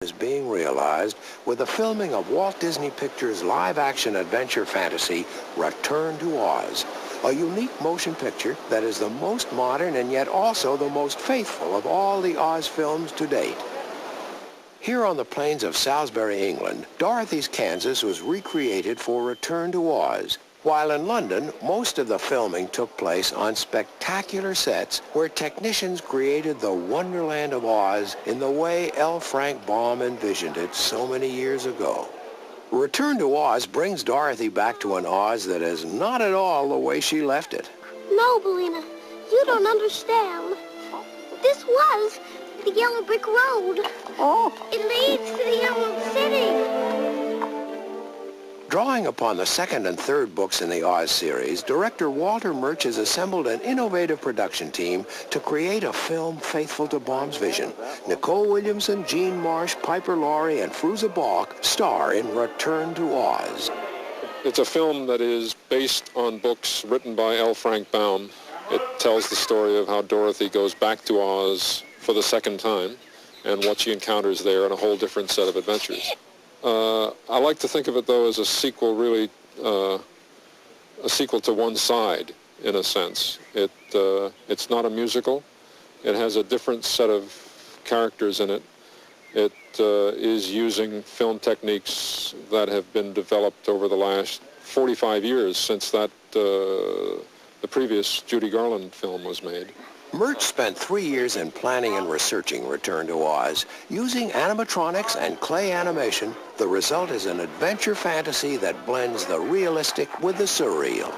is being realized with the filming of Walt Disney Pictures' live-action adventure fantasy, Return to Oz, a unique motion picture that is the most modern and yet also the most faithful of all the Oz films to date. Here on the plains of Salisbury, England, Dorothy's Kansas was recreated for Return to Oz, while in London, most of the filming took place on spectacular sets where technicians created the Wonderland of Oz in the way L. Frank Baum envisioned it so many years ago. Return to Oz brings Dorothy back to an Oz that is not at all the way she left it. No, Bellina, you don't understand. This was the yellow brick road. Oh. It leads to the Emerald City. Drawing upon the second and third books in the Oz series, director Walter Murch has assembled an innovative production team to create a film faithful to Baum's vision. Nicole Williamson, Jean Marsh, Piper Laurie, and Fruza Balk star in Return to Oz. It's a film that is based on books written by L. Frank Baum. It tells the story of how Dorothy goes back to Oz for the second time and what she encounters there in a whole different set of adventures. I like to think of it, though, as a sequel, really, a sequel to One Side, in a sense. It's not a musical. It has a different set of characters in it. It is using film techniques that have been developed over the last 45 years since that the previous Judy Garland film was made. Murch spent 3 years in planning and researching Return to Oz. Using animatronics and clay animation, the result is an adventure fantasy that blends the realistic with the surreal.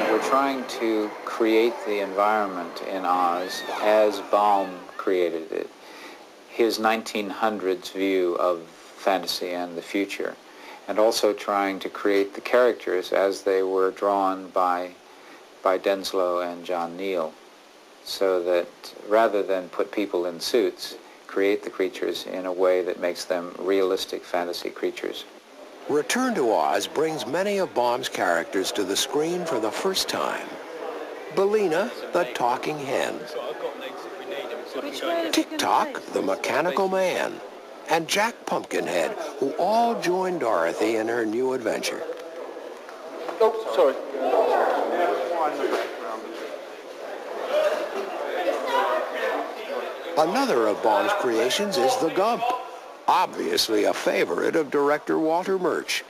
We're trying to create the environment in Oz as Baum created it. His 1900s view of fantasy and the future, and also trying to create the characters as they were drawn by Denslow and John Neal, so that rather than put people in suits, create the creatures in a way that makes them realistic fantasy creatures. Return to Oz brings many of Baum's characters to the screen for the first time. Bellina, the talking hen. Tick-Tock, the mechanical man, and Jack Pumpkinhead, who all join Dorothy in her new adventure. Oh, sorry. Another of Baum's creations is the Gump, obviously a favorite of director Walter Murch.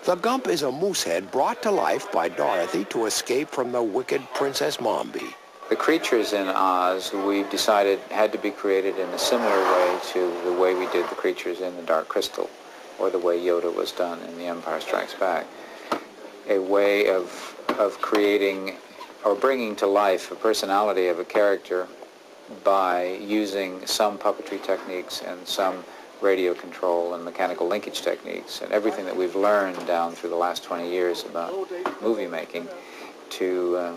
The Gump is a moose head brought to life by Dorothy to escape from the wicked Princess Mombi. The creatures in Oz, we've decided, had to be created in a similar way to the way we did the creatures in The Dark Crystal, or the way Yoda was done in The Empire Strikes Back. A way of creating or bringing to life a personality of a character by using some puppetry techniques and some radio control and mechanical linkage techniques and everything that we've learned down through the last 20 years about movie making to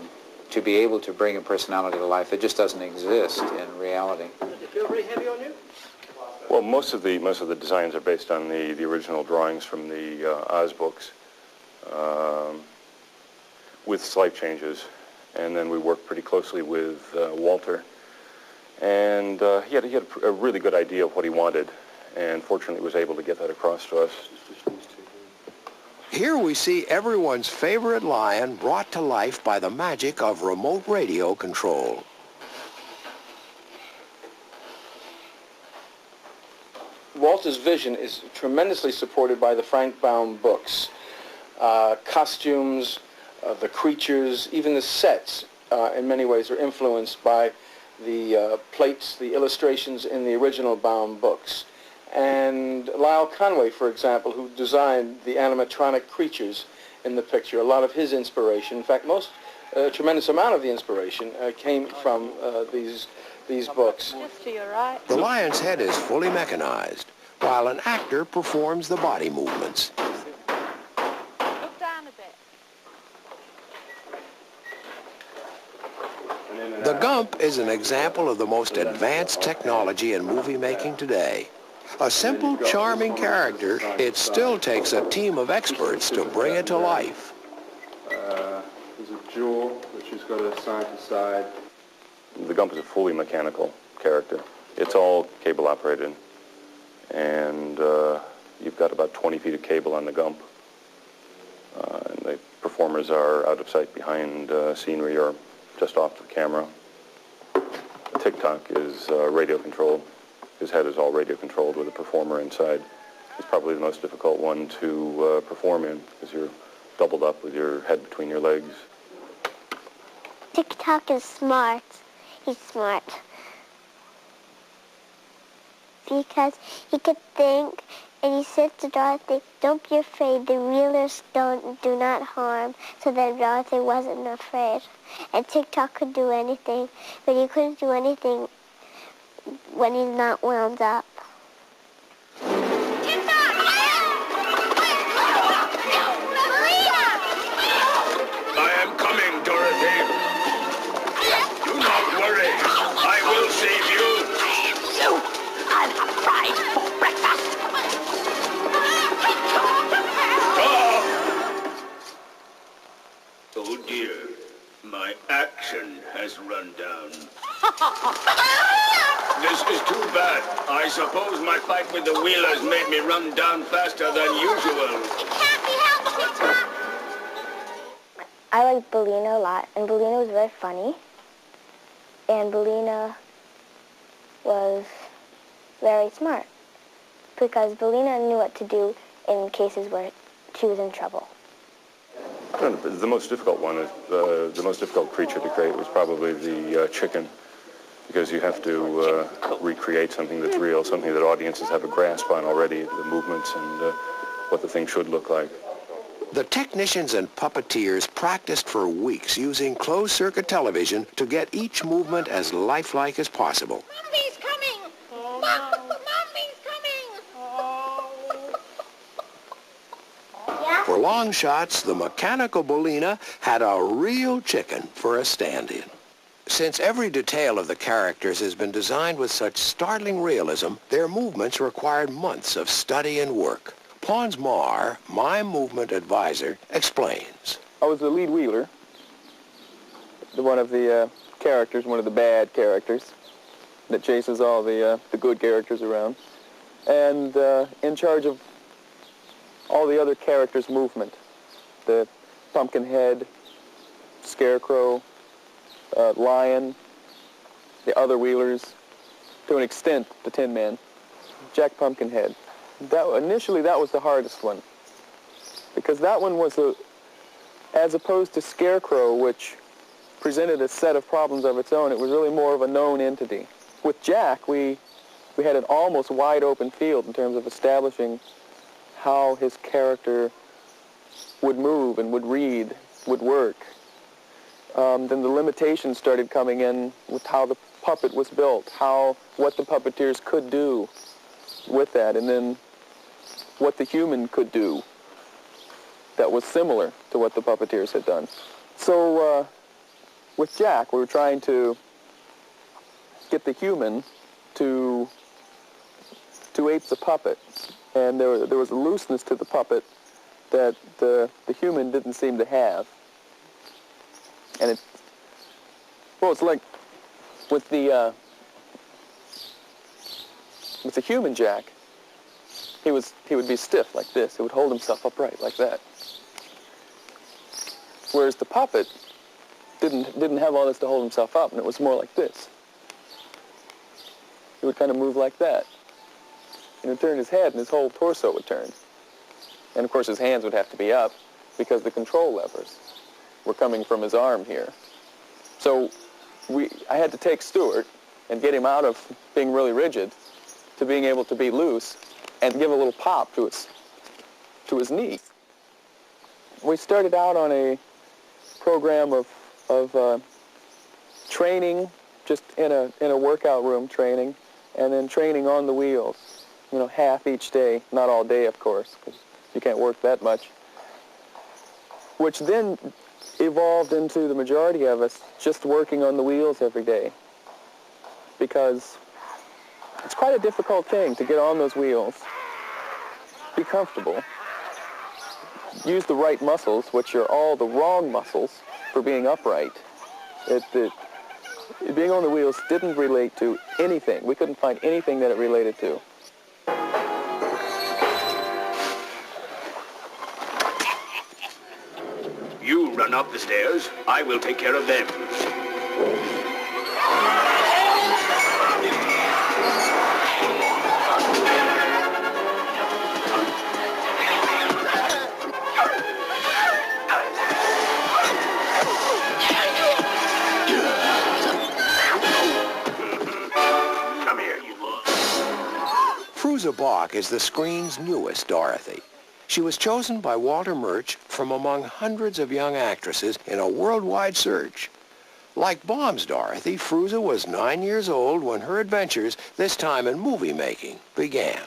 be able to bring a personality to life that just doesn't exist in reality. Does it feel very heavy on you? Well, most of the designs are based on the original drawings from the Oz books, with slight changes, and then we worked pretty closely with Walter, and he had a really good idea of what he wanted, and fortunately was able to get that across to us. Here we see everyone's favorite lion brought to life by the magic of remote radio control. Walter's vision is tremendously supported by the Frank Baum books. Costumes, the creatures, even the sets, in many ways are influenced by the plates, the illustrations in the original Baum books. And Lyle Conway, for example, who designed the animatronic creatures in the picture, a lot of his inspiration, in fact, a tremendous amount of the inspiration came from these books. Just to your right. The lion's head is fully mechanized, while an actor performs the body movements. Look down a bit. The Gump is an example of the most advanced technology in movie making today. A simple, charming character, it still takes a team of experts to bring it to life. There's a jaw, which has got a side-to-side. The Gump is a fully mechanical character. It's all cable operated, and you've got about 20 feet of cable on the Gump. And the performers are out of sight behind scenery or just off the camera. Tick-Tock is radio controlled. His head is all radio controlled with a performer inside. He's probably the most difficult one to perform in because you're doubled up with your head between your legs. Tick-Tock is smart. He's smart. Because he could think, and he said to Dorothy, "Don't be afraid, the wheelers do not harm." So then Dorothy wasn't afraid. And Tick-Tock could do anything, but he couldn't do anything when he's not wound up. I am coming, Dorothy. Do not worry. I will save you. You are a prize for breakfast. Oh dear. My action has run down. This is too bad. I suppose my fight with the wheelers made me run down faster than usual. It can't be helped, Tick-Tock. I liked Bellina a lot, and Bellina was very funny. And Bellina was very smart, because Bellina knew what to do in cases where she was in trouble. The most difficult one, the most difficult creature to create was probably the chicken, because you have to recreate something that's real, something that audiences have a grasp on already, the movements and what the thing should look like. The technicians and puppeteers practiced for weeks using closed-circuit television to get each movement as lifelike as possible. Mommy's coming! Mommy's coming! For long shots, the mechanical Bellina had a real chicken for a stand-in. Since every detail of the characters has been designed with such startling realism, their movements required months of study and work. Pons Marr, my movement advisor, explains. I was the lead wheeler, one of the characters, one of the bad characters that chases all the good characters around, and in charge of all the other characters' movement. The Pumpkinhead, Scarecrow, Lion, the other wheelers, to an extent, the Tin Man, Jack Pumpkinhead. Initially, that was the hardest one, because that one was, as opposed to Scarecrow, which presented a set of problems of its own, it was really more of a known entity. With Jack, we had an almost wide open field in terms of establishing how his character would move and would read, would work. Then the limitations started coming in with how the puppet was built, what the puppeteers could do with that, and then what the human could do that was similar to what the puppeteers had done. So with Jack, we were trying to get the human to ape the puppet, and there was a looseness to the puppet that the human didn't seem to have. And it's like with the human Jack, he would be stiff like this. He would hold himself upright like that. Whereas the puppet didn't have all this to hold himself up, and it was more like this. He would kind of move like that. And he'd turn his head, and his whole torso would turn. And of course his hands would have to be up because the control levers were coming from his arm here. So I had to take Stuart and get him out of being really rigid to being able to be loose and give a little pop to his knee. We started out on a program of training, just in a workout room training, and then training on the wheels, half each day, not all day, of course, because you can't work that much, which then evolved into the majority of us just working on the wheels every day, because It's quite a difficult thing to get on those wheels, be comfortable, use the right muscles, which are all the wrong muscles for being upright. Being on the wheels didn't relate to anything. We couldn't find anything that it related to. You run up the stairs. I will take care of them. Come here, you. Fruza Balk is the screen's newest Dorothy. She was chosen by Walter Murch from among hundreds of young actresses in a worldwide search. Like Baum's Dorothy, Fruza was 9 years old when her adventures, this time in movie making, began.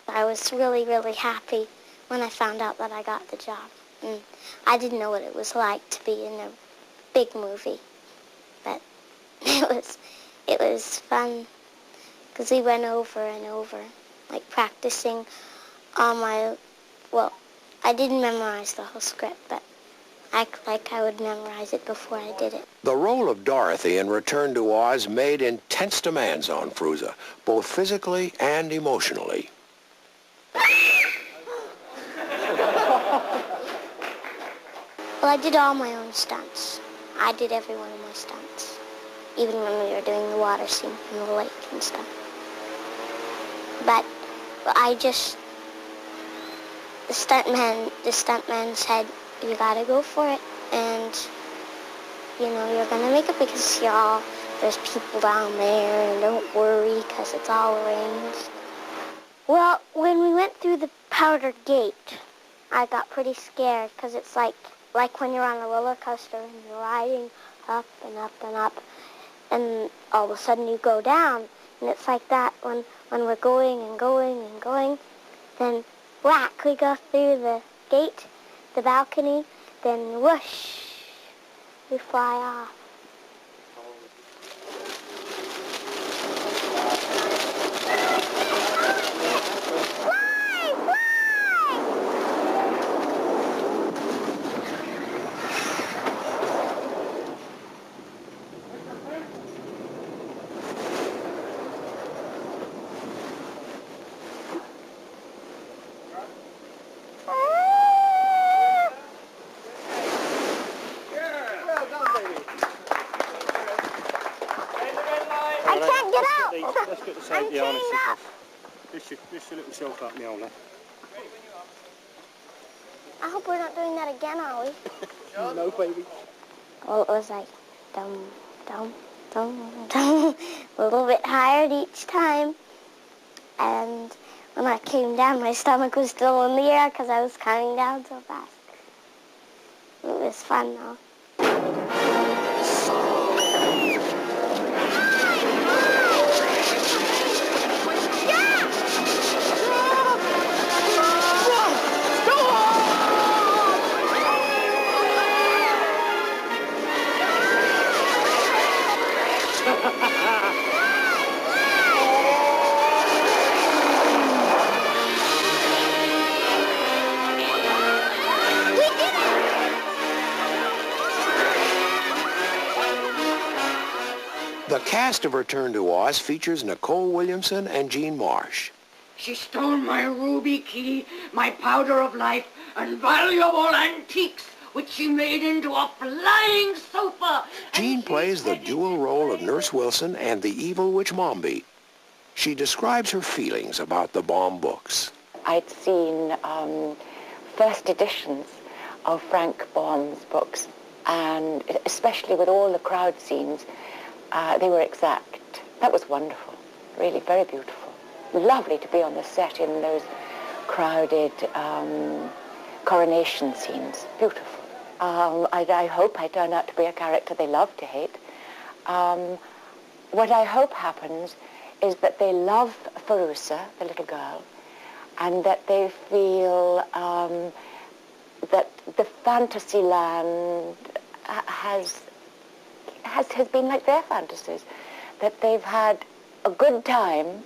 I was really, really happy when I found out that I got the job. And I didn't know what it was like to be in a big movie, but it was fun because we went over and over, like practicing on my. Well, I didn't memorize the whole script, but I would memorize it before I did it. The role of Dorothy in Return to Oz made intense demands on Fruza, both physically and emotionally. Well, I did all my own stunts. I did every one of my stunts, even when we were doing the water scene in the lake and stuff. But the stuntman said, you gotta go for it, and you're gonna make it because there's people down there, and don't worry because it's all arranged. Well, when we went through the powder gate, I got pretty scared because it's like when you're on a roller coaster and you're riding up and up and up, and all of a sudden you go down, and it's like that when we're going and going and going, then whack, we go through the gate, the balcony, then whoosh, we fly off. Let's get the safety harness off. Lift your little self up, Miola. I hope we're not doing that again, are we? No, baby. Well, it was like dum, dum, dum, dum, a little bit higher each time. And when I came down, my stomach was still in the air because I was coming down so fast. It was fun, though. The cast of Return to Oz features Nicole Williamson and Jean Marsh. She stole my ruby key, my powder of life, and valuable antiques, which she made into a flying sofa. Jean plays the dual role of Nurse Wilson and the evil witch Mombi. She describes her feelings about the Baum books. I'd seen first editions of Frank Baum's books, and especially with all the crowd scenes, they were exact. That was wonderful, really very beautiful. Lovely to be on the set in those crowded coronation scenes. Beautiful. I hope I turn out to be a character they love to hate. What I hope happens is that they love Farousa, the little girl, and that they feel that the fantasy land has been like their fantasies, that they've had a good time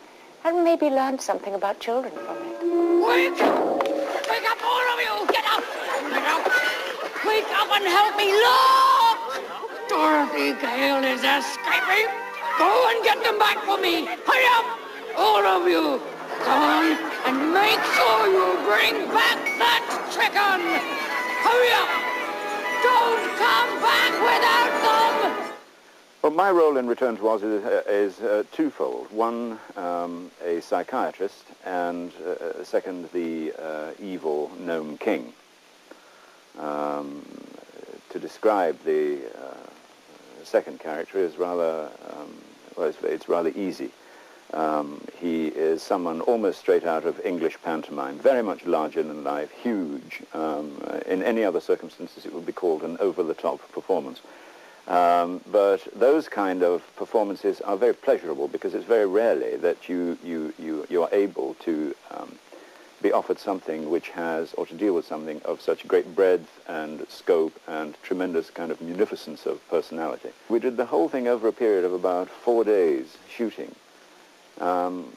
and maybe learn something about children from it. Wake! Wake up, all of you! Get up! Get up! Wake up and help me! Look! Dorothy Gale is escaping! Go and get them back for me! Hurry up! All of you! Go on and make sure you bring back that chicken! Hurry up! Don't come back without them! Well, my role in Return to Oz is twofold. One, a psychiatrist, and second, the evil gnome king. To describe the second character is rather, well, it's rather easy. He is someone almost straight out of English pantomime, very much larger than life, huge. In any other circumstances, it would be called an over-the-top performance. But those kind of performances are very pleasurable because it's very rarely that you are able to be offered something which has, or to deal with something of such great breadth and scope and tremendous kind of munificence of personality. We did the whole thing over a period of about 4 days shooting,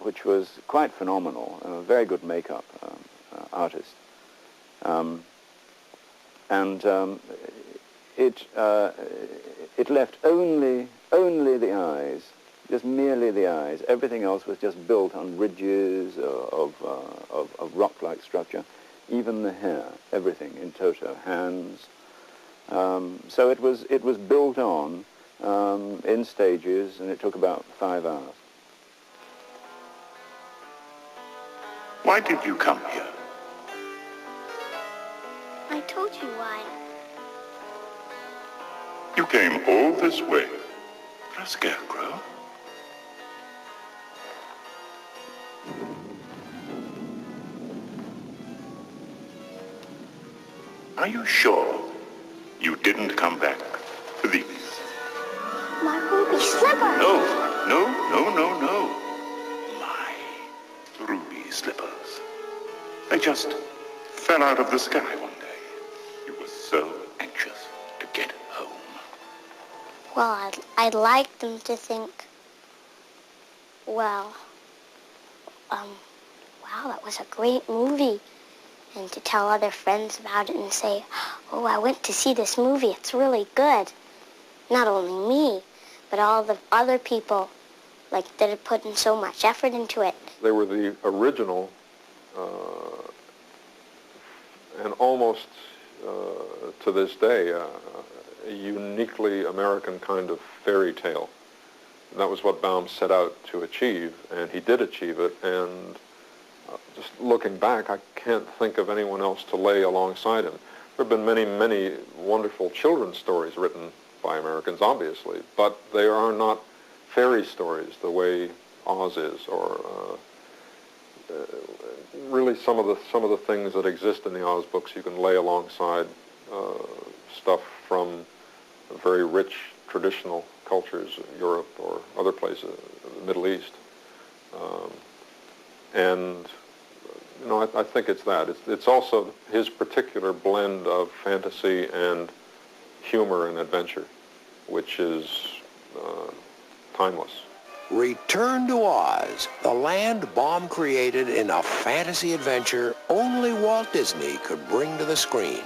which was quite phenomenal. A very good makeup artist. It left only the eyes, just merely the eyes. Everything else was just built on ridges of rock-like structure. Even the hair, everything in toto, hands. So it was built on in stages, and it took about 5 hours. Why did you come here? I told you why. You came all this way for a scarecrow? Are you sure you didn't come back for these? My ruby slipper! No. My ruby slippers. They just fell out of the sky one day. You were so anxious to get home. Well, I'd like them to think, well, wow, that was a great movie. And to tell other friends about it and say, oh, I went to see this movie, it's really good. Not only me, but all the other people, like, that had put in so much effort into it. They were the original and almost to this day a uniquely American kind of fairy tale. And that was what Baum set out to achieve, and he did achieve it. And just looking back, I can't think of anyone else to lay alongside him. There have been many, many wonderful children's stories written by Americans, obviously, but they are not fairy stories the way Oz is, or really some of the things that exist in the Oz books you can lay alongside stuff from very rich traditional cultures in Europe or other places, the Middle East. And you know, I think it's that. It's also his particular blend of fantasy and humor and adventure, which is timeless. Return to Oz, the land Baum created in a fantasy adventure only Walt Disney could bring to the screen.